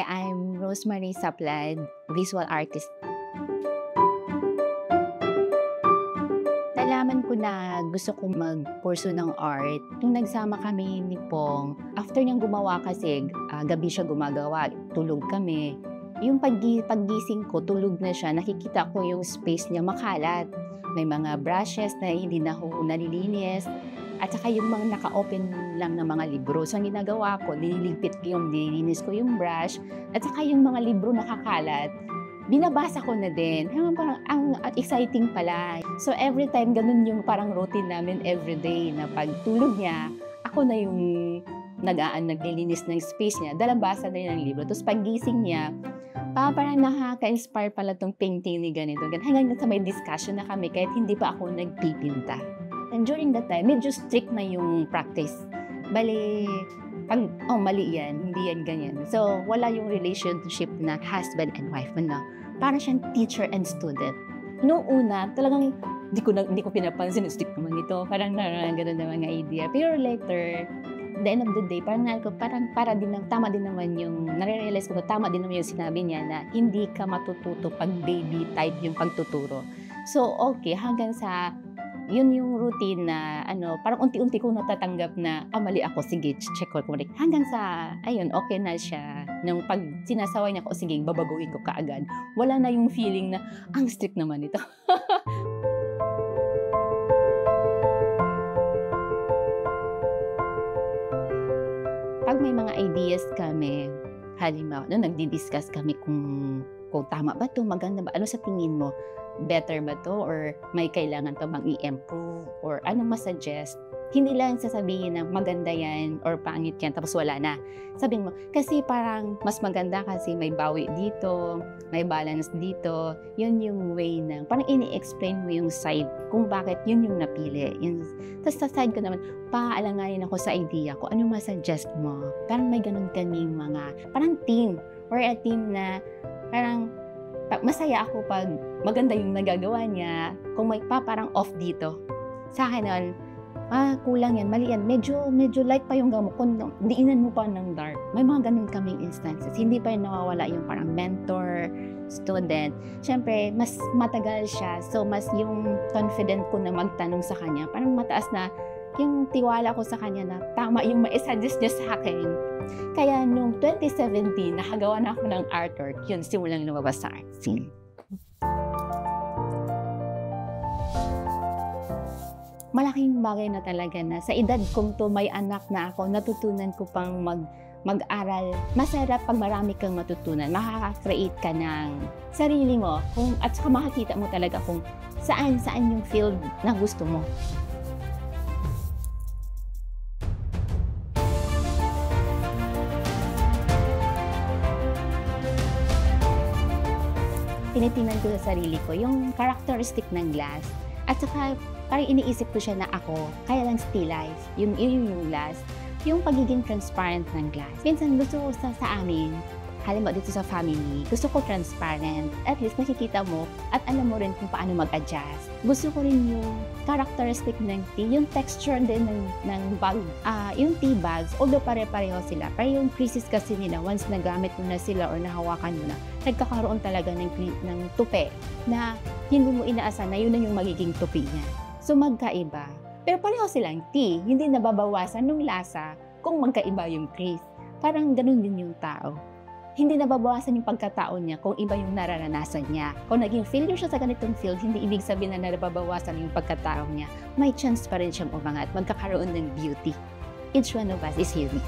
Hi, I'm Rosemary Saplad, visual artist. Nalaman ko na gusto kong mag-pursue ng art. Nung nagsama kami ni Pong, after niyang gumawa kasi, gabi siya gumagawa, tulog kami. Yung paggising ko, tulog na siya, nakikita ko yung space niya makalat. May mga brushes na hindi na nalilinis. At saka yung mga naka-open lang na mga libro. So, ang ginagawa ko, nililinis ko yung brush. At saka yung mga libro nakakalat, binabasa ko na din. Parang ang exciting pala. So, every time, ganun yung parang routine namin everyday na pag tulog niya, ako na yung naglilinis ng space niya. Dalabasa na yun ng libro. Tapos paggising niya, parang nakaka-inspire pala tong painting ni ganito. Hanggang sa may discussion na kami kahit hindi pa ako nagpipinta. And during that time, medyo strict na yung practice. Bale, pag, mali yan, hindi yan ganyan. So, wala yung relationship na husband and wife. Para siyang teacher and student. Noong una, talagang hindi ko pinapansin, strict naman ito. Parang gano'n na mga idea. Pero later, at the end of the day, parang tama din naman yung, nare-realize ko na tama din naman yung sinabi niya na hindi ka matututo pag baby type yung pagtuturo. So, okay, hanggang sa yun yung routine na parang unti-unti ko natatanggap na mali ako, sige, check ko ulit. Hanggang sa, ayun, okay na siya. Nung pag sinasaway niya ko, sige, babaguhin ko kaagad. Wala na yung feeling na, ang strict naman ito. Pag may mga ideas kami, halimbawa, nagdi-discuss kami kung tama ba to, maganda ba, ano sa tingin mo? Better ba to or may kailangan pa bang i-improve or anong masuggest? Hindi lang sasabihin na maganda yan or pangit yan tapos wala na. Sabihin mo, kasi parang mas maganda kasi may bawi dito, may balance dito. Yun yung way na parang ini-explain mo yung side kung bakit yun yung napili. Tapos sa side ko naman, paalanganin ako sa idea ko, anong masuggest mo? Parang may ganun kaming mga, parang team or a team na parang masaya ako pag maganda yung nagagawa niya. Kung may parang off dito. Sa akin nun, kulang yan, mali yan. Medyo light pa yung gamot. Kung diinan mo pa ng dark. May mga ganun kaming instances. Hindi pa yung nawawala yung parang mentor, student. Siyempre, mas matagal siya. So, mas yung confident ko na magtanong sa kanya. Parang mataas na yung tiwala ko sa kanya na tama yung ma-suggest niya sa akin. Kaya nung 2017, nakagawa na ako ng artwork, yun, simulang lumabas sa art scene. Malaking bagay na talaga na sa edad kong to, may anak na ako, natutunan ko pang mag-aral. Masarap pag marami kang matutunan. Makaka-create ka ng sarili mo at saka makakita mo talaga kung saan yung field na gusto mo. Tinitingnan ko sa sarili ko yung characteristic ng glass at saka parang iniisip ko siya na ako, kaya lang still life, yung glass, yung pagiging transparent ng glass. Minsan gusto ko sa amin, halimbawa dito sa family, gusto ko transparent, at least nakikita mo at alam mo rin kung paano mag-adjust. Gusto ko rin yung characteristic ng tea, yung texture din ng bag, yung tea bags, although pare-pareho sila, pero yung creases kasi nila, once nagamit mo na sila or nahawakan mo na, nagkakaroon talaga ng tupi na hindi mo inaasahan na yun na yung magiging tupi niya. So magkaiba. Pero pareho silang tea, hindi nababawasan ng lasa kung magkaiba yung crease. Parang ganun din yung tao. Hindi nababawasan yung pagkatao niya kung iba yung nararanasan niya. Kung naging failure siya sa ganitong field, hindi ibig sabihin na nababawasan yung pagkatao niya. May chance pa rin siyang umangat, magkakaroon ng beauty. Each one of us is unique.